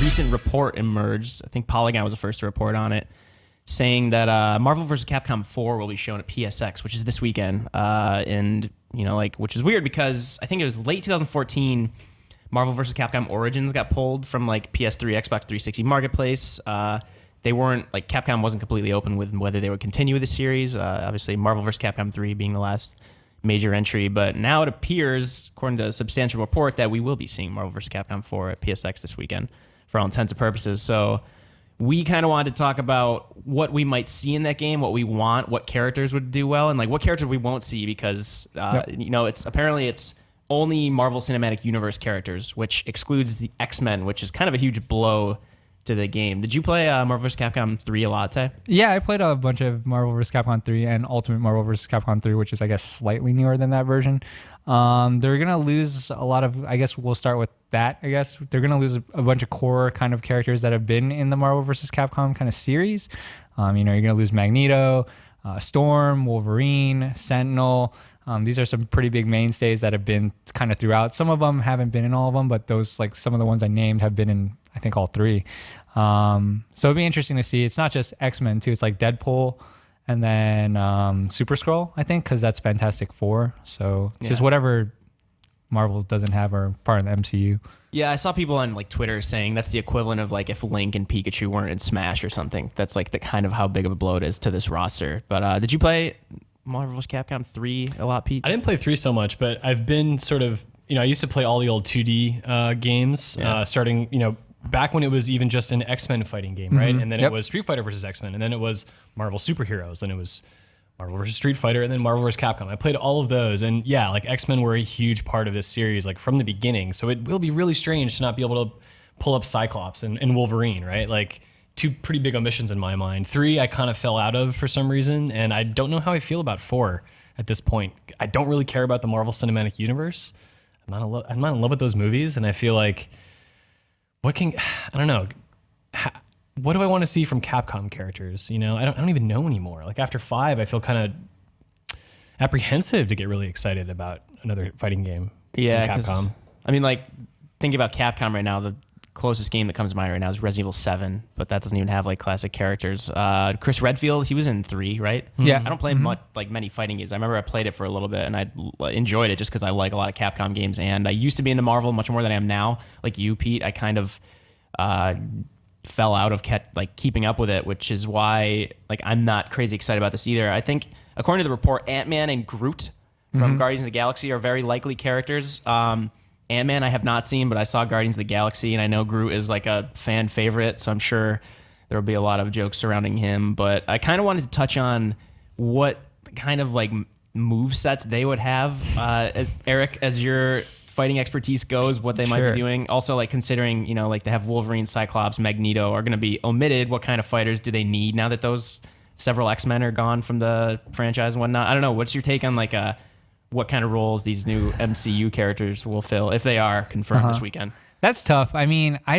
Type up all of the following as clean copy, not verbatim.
recent report emerged. I think Polygon was the first to report on it, saying that Marvel vs. Capcom 4 will be shown at PSX, which is this weekend. And, which is weird because I think it was late 2014, Marvel vs. Capcom Origins got pulled from PS3, Xbox 360 Marketplace. They weren't, Capcom wasn't completely open with whether they would continue with the series. Obviously, Marvel vs. Capcom 3 being the last major entry. But now it appears, according to a substantial report, that we will be seeing Marvel vs. Capcom 4 at PSX this weekend for all intents and purposes. So we kind of wanted to talk about what we might see in that game, what we want, what characters would do well, and what characters we won't see because, it's only Marvel Cinematic Universe characters, which excludes the X-Men, which is kind of a huge blow to the game. Did you play Marvel vs. Capcom 3 a lot, Tay? Yeah, I played a bunch of Marvel vs. Capcom 3 and Ultimate Marvel vs. Capcom 3, which is, I guess, slightly newer than that version. They're going to lose a lot of, I guess we'll start with that, I guess. They're going to lose a bunch of core kind of characters that have been in the Marvel vs. Capcom kind of series. You're going to lose Magneto, Storm, Wolverine, Sentinel. These are some pretty big mainstays that have been kind of throughout. Some of them haven't been in all of them, but those, some of the ones I named have been in, I think, all three. So it'd be interesting to see. It's not just X-Men, too. It's Deadpool and then Super Skrull, I think, because that's Fantastic Four. So just whatever Marvel doesn't have are part of the MCU. Yeah, I saw people on Twitter saying that's the equivalent of if Link and Pikachu weren't in Smash or something. That's the kind of how big of a blow it is to this roster. But did you play Marvel vs. Capcom 3 a lot, Pete? I didn't play 3 so much, but I've been sort of, I used to play all the old 2D games, starting, back when it was even just an X-Men fighting game, right? And then it was Street Fighter versus X-Men, and then it was Marvel Superheroes, and it was Marvel versus Street Fighter, and then Marvel versus Capcom. I played all of those, and X-Men were a huge part of this series, from the beginning. So it will be really strange to not be able to pull up Cyclops and Wolverine, right? Two pretty big omissions in my mind. 3, I kind of fell out of for some reason, and I don't know how I feel about 4 at this point. I don't really care about the Marvel Cinematic Universe. I'm not in love with those movies, and I feel I don't know. What do I want to see from Capcom characters? I don't even know anymore. After 5, I feel kind of apprehensive to get really excited about another fighting game from Capcom. Thinking about Capcom right now, the closest game that comes to mind right now is Resident Evil 7, but that doesn't even have classic characters. Chris Redfield, he was in 3, right? Yeah. I don't play many fighting games. I remember I played it for a little bit and I enjoyed it just because I like a lot of Capcom games, and I used to be into Marvel much more than I am now. Like you, Pete, I kind of fell out of keeping up with it, which is why I'm not crazy excited about this either. I think according to the report, Ant-Man and Groot from Guardians of the Galaxy are very likely characters. Ant-Man I have not seen, but I saw Guardians of the Galaxy, and I know Groot is a fan favorite, so I'm sure there will be a lot of jokes surrounding him. But I kind of wanted to touch on what kind of move sets they would have, as Eric, as your fighting expertise goes, what they might be doing. Also, considering, they have Wolverine, Cyclops, Magneto are going to be omitted. What kind of fighters do they need now that those several X-Men are gone from the franchise and whatnot? I don't know. What's your take on what kind of roles these new MCU characters will fill if they are confirmed this weekend? That's tough. I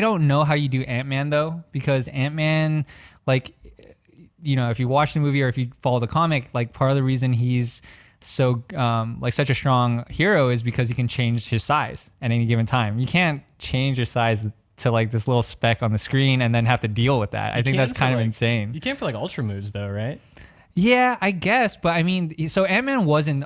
don't know how you do Ant-Man though, because Ant-Man, if you watch the movie or if you follow the comic, part of the reason he's so such a strong hero is because he can change his size at any given time. You can't change your size to this little speck on the screen and then have to deal with that. I think that's kind of insane. You can for ultra moves though, right? Yeah, I guess. But so Ant-Man wasn't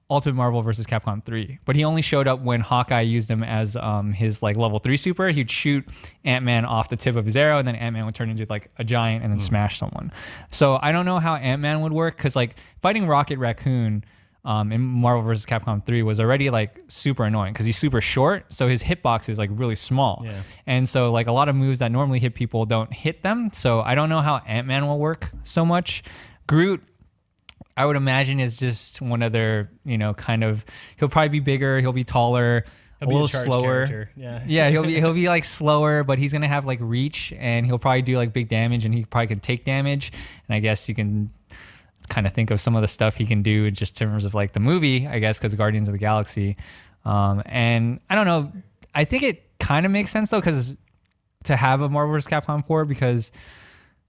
Ultimate Marvel vs. Capcom 3, but he only showed up when Hawkeye used him as his level 3 super. He'd shoot Ant-Man off the tip of his arrow, and then Ant-Man would turn into a giant and then smash someone. So I don't know how Ant-Man would work, because fighting Rocket Raccoon in Marvel vs. Capcom 3 was already super annoying because he's super short, so his hitbox is really small. Yeah. And so a lot of moves that normally hit people don't hit them. So I don't know how Ant-Man will work so much. Groot, I would imagine, is just one of their, he'll probably be bigger, he'll be taller, a little slower. Yeah, he'll be slower, but he's gonna have reach, and he'll probably do big damage, and he probably can take damage. And I guess you can kind of think of some of the stuff he can do just in terms of the movie, I guess, because Guardians of the Galaxy. And I don't know, I think it kind of makes sense though, because to have a Marvel vs. Capcom 4, because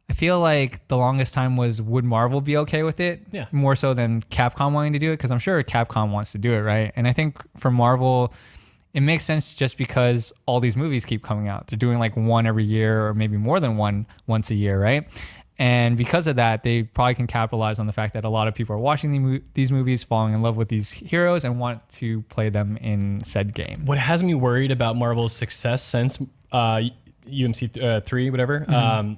I feel the longest time was, would Marvel be okay with it? Yeah. More so than Capcom wanting to do it, because I'm sure Capcom wants to do it, right? And I think for Marvel, it makes sense just because all these movies keep coming out. They're doing like one every year or maybe more than one once a year, right? And because of that, they probably can capitalize on the fact that a lot of people are watching these movies, falling in love with these heroes, and want to play them in said game. What has me worried about Marvel's success since UMC 3, whatever,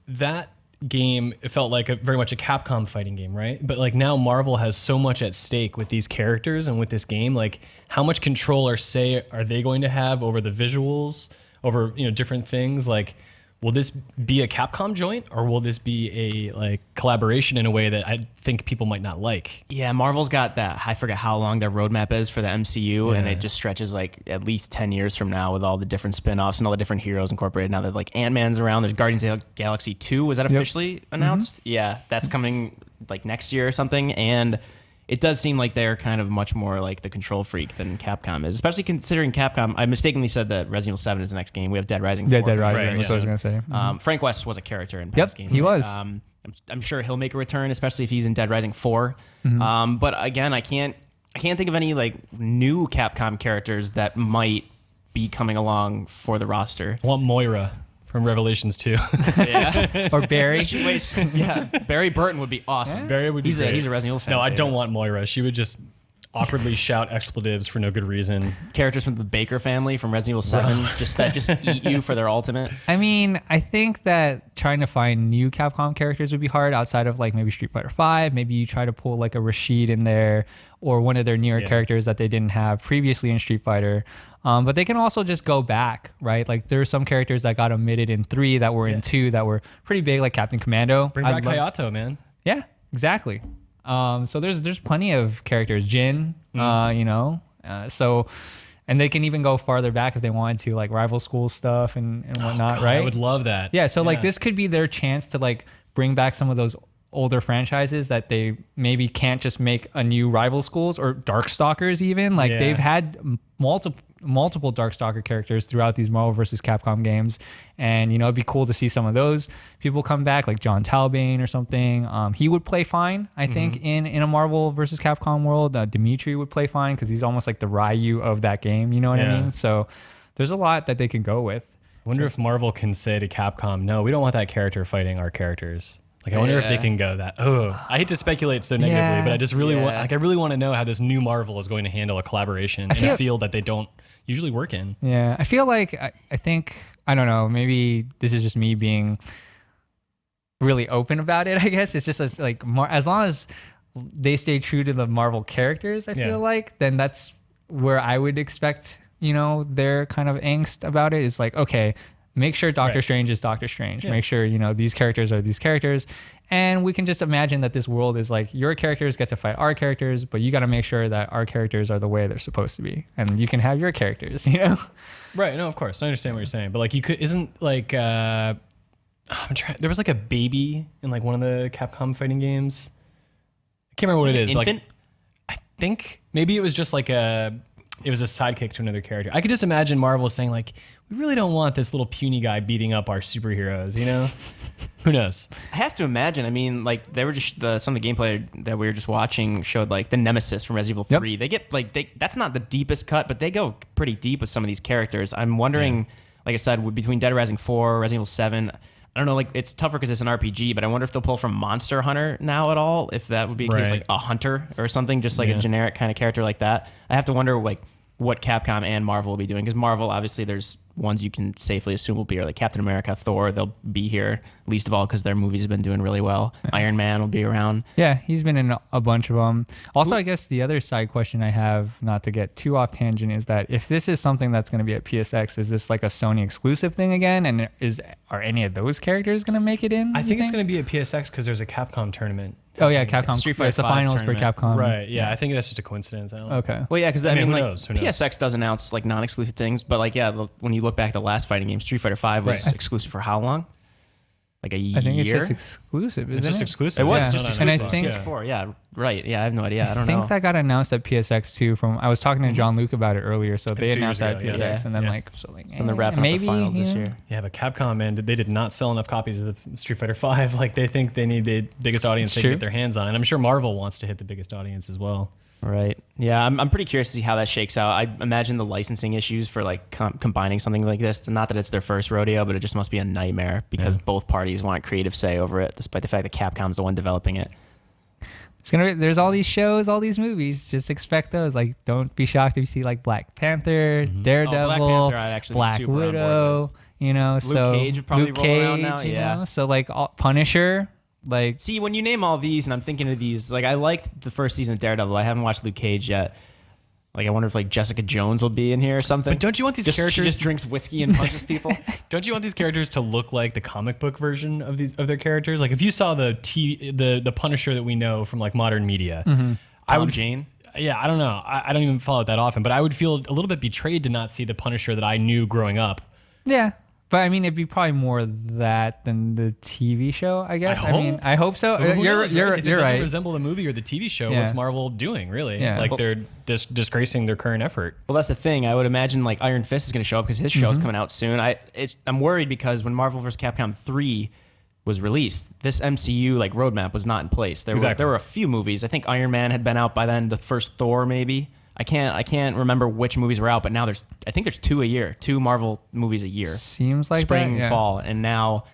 that game, it felt like very much a Capcom fighting game, right? But like now Marvel has so much at stake with these characters and with this game. Like, how much control are they going to have over the visuals, over different things? Like, will this be a Capcom joint, or will this be a like collaboration in a way that I think people might not like? Yeah, Marvel's got that. I forget how long their roadmap is for the MCU, and it just stretches like at least 10 years from now with all the different spin-offs and all the different heroes incorporated. Now that like Ant-Man's around, there's Guardians of the Galaxy 2. Was that officially announced? Yeah, that's coming like next year or something. And it does seem like they're kind of much more like the control freak than Capcom is, especially considering Capcom. I mistakenly said that Resident Evil 7 is the next game. We have Dead Rising 4. Yeah, Dead Rising. Right, That's what I was going to say. Frank West was a character in past games. He was. I'm sure he'll make a return, especially if he's in Dead Rising 4. But again, I can't think of any like new Capcom characters that might be coming along for the roster. I want Moira from Revelations 2. Yeah. Or Barry. Yeah, Barry Burton would be awesome. Barry would be He's great. a Resident Evil fan. No, I don't want Moira. She would just awkwardly shout expletives for no good reason. Characters from the Baker family from Resident Evil 7 just eat you for their ultimate. I mean, I think that trying to find new Capcom characters would be hard outside of like maybe Street Fighter 5. Maybe you try to pull like a Rashid in there or one of their newer characters that they didn't have previously in Street Fighter. But they can also just go back, right? Like there are some characters that got omitted in 3 that were in 2 that were pretty big, like Captain Commando. Bring back Hayato, man. Yeah, exactly. So there's plenty of characters. Jin, so, and they can even go farther back if they wanted to, like rival school stuff and whatnot, God, right? I would love that. Yeah, so like this could be their chance to like bring back some of those older franchises that they maybe can't just make a new rival schools or Darkstalkers even. Like they've had multiple Darkstalker characters throughout these Marvel vs. Capcom games, and it'd be cool to see some of those people come back, like John Talbane or something. He would play fine, I think, in a Marvel vs. Capcom world. Dimitri would play fine because he's almost like the Ryu of that game, you know what I mean? So there's a lot that they can go with. I wonder if Marvel can say to Capcom, no, we don't want that character fighting our characters. Like, I wonder if they can go that. Oh, I hate to speculate so negatively, but I just really want, like, I really want to know how this new Marvel is going to handle a collaboration in a field that they don't usually work in. Yeah, I feel like I think, I don't know, maybe this is just me being really open about it. I guess it's just like more, as long as they stay true to the Marvel characters, I feel like, then that's where I would expect, their kind of angst about it is like, okay, make sure Doctor Strange is Doctor Strange. Make sure, these characters are these characters. And we can just imagine that this world is like your characters get to fight our characters, but you got to make sure that our characters are the way they're supposed to be. And you can have your characters, Right. No, of course. I understand what you're saying. But like isn't like, there was like a baby in like one of the Capcom fighting games. I can't remember what it is. But like, I think maybe it was just like it was a sidekick to another character. I could just imagine Marvel saying like, we really don't want this little puny guy beating up our superheroes, Who knows? I have to imagine. I mean, like they were just some of the gameplay that we were just watching showed like the Nemesis from Resident Evil 3. They get like that's not the deepest cut, but they go pretty deep with some of these characters. I'm wondering, like I said, between Dead Rising 4, Resident Evil 7. I don't know, like it's tougher because it's an RPG, but I wonder if they'll pull from Monster Hunter now at all. If that would be a case, like a hunter or something, just like a generic kind of character like that. I have to wonder like what Capcom and Marvel will be doing, because Marvel, obviously, there's ones you can safely assume will be here, like Captain America, Thor. They'll be here, least of all because their movies have been doing really well. Iron Man will be around. Yeah, he's been in a bunch of them. Also, I guess the other side question I have, not to get too off tangent, is that if this is something that's going to be at PSX, is this like a Sony exclusive thing again? And are any of those characters going to make it in? I think it's going to be at PSX because there's a Capcom tournament. Oh yeah, Capcom. Street Fighter it's the 5 finals tournament. for Capcom. Right. Yeah, I think that's just a coincidence. I don't know. Okay. Well, yeah, because I mean, who like knows? Who knows? PSX does announce like non-exclusive things, but like when you look back at the last fighting game, Street Fighter 5 was exclusive for how long? Like a year? I think it's just exclusive, isn't it? It's just exclusive. It was Yeah. just And exclusive. I think- before, right. Yeah, I have no idea. I don't I think know. that got announced at PSX too. I was talking to John Luke about it earlier, so they 2 announced years that ago, at yeah. PSX, and then From the wrapping maybe up the finals this year. Yeah, but Capcom, man, they did not sell enough copies of the Street Fighter 5. Like, they think they need the biggest audience It's they true. can get their hands on. And I'm sure Marvel wants to hit the biggest audience as well. Right. Yeah, I'm pretty curious to see how that shakes out. I imagine the licensing issues for like combining something like this, not that it's their first rodeo, but it just must be a nightmare because both parties want creative say over it, despite the fact that Capcom's the one developing it. There's all these shows, all these movies. Just expect those. Like, don't be shocked if you see like Black Panther, Daredevil, Black Panther, I'd actually be Black super on board Widow. with. You know, Luke Cage would probably roll around now, you yeah. know? So like Punisher, like See, when you name all these, and I'm thinking of these, like I liked the first season of Daredevil. I haven't watched Luke Cage yet. Like I wonder if like Jessica Jones will be in here or something. But don't you want these characters? She just drinks whiskey and punches people. Don't you want these characters to look like the comic book version of their characters? Like if you saw the Punisher that we know from like modern media, Jane. Yeah, I don't know. I don't even follow it that often, but I would feel a little bit betrayed to not see the Punisher that I knew growing up. yeah. But I mean, it'd be probably more that than the TV show, I guess. I hope so. But who You're knows, right? If it doesn't right. resemble the movie or the TV show, Yeah. what's Marvel doing, really? Yeah. Like they're disgracing their current effort. Well, that's the thing. I would imagine like Iron Fist is going to show up because his show is coming out soon. I'm worried because when Marvel vs. Capcom 3 was released, this MCU like roadmap was not in place. There were a few movies. I think Iron Man had been out by then. The first Thor, maybe. I can't remember which movies were out, but now I think there's 2 a year, 2 Marvel movies a year. Seems like spring, that, yeah. fall, and now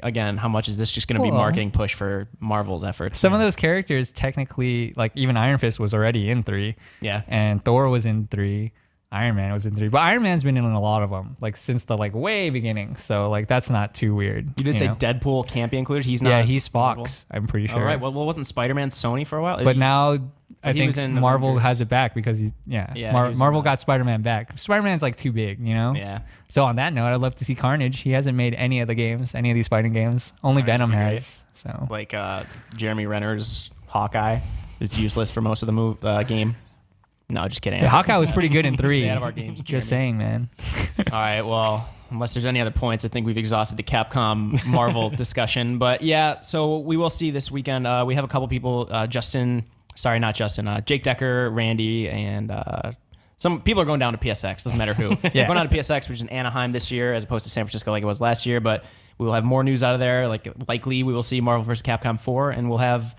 again, how much is this just going to be marketing push for Marvel's efforts? Some of those characters technically, like even Iron Fist was already in 3. Yeah. And Thor was in 3. Iron Man was in 3. But Iron Man's been in a lot of them, like since the like way beginning. So like that's not too weird. You did say know? Deadpool can't be included. He's not. Yeah, he's Marvel? Fox. I'm pretty sure. All right. Well, wasn't Spider-Man Sony for a while? But now I he think was in Marvel Avengers. has it back because he's he was in Marvel that. got Spider-Man back. Spider-Man's like too big, you know? Yeah. So on that note, I'd love to see Carnage. He hasn't made any of the games, any of these fighting games. Only Venom would be great. has. So Like Jeremy Renner's Hawkeye is useless for most of the game. No, just kidding. yeah, Hawkeye was pretty good in 3. Stay out of our games, Just Jeremy. saying, man. All right. Well, unless there's any other points, I think we've exhausted the Capcom Marvel discussion. But yeah, so we will see this weekend. We have a couple people, Jake Decker, Randy, and some people are going down to PSX. Doesn't matter who. Going down to PSX, which is in Anaheim this year, as opposed to San Francisco like it was last year. But we will have more news out of there. Likely we will see Marvel vs. Capcom 4, and we'll have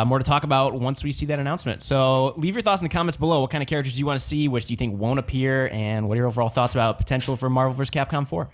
more to talk about once we see that announcement. So leave your thoughts in the comments below. What kind of characters do you want to see? Which do you think won't appear? And what are your overall thoughts about potential for Marvel vs. Capcom 4?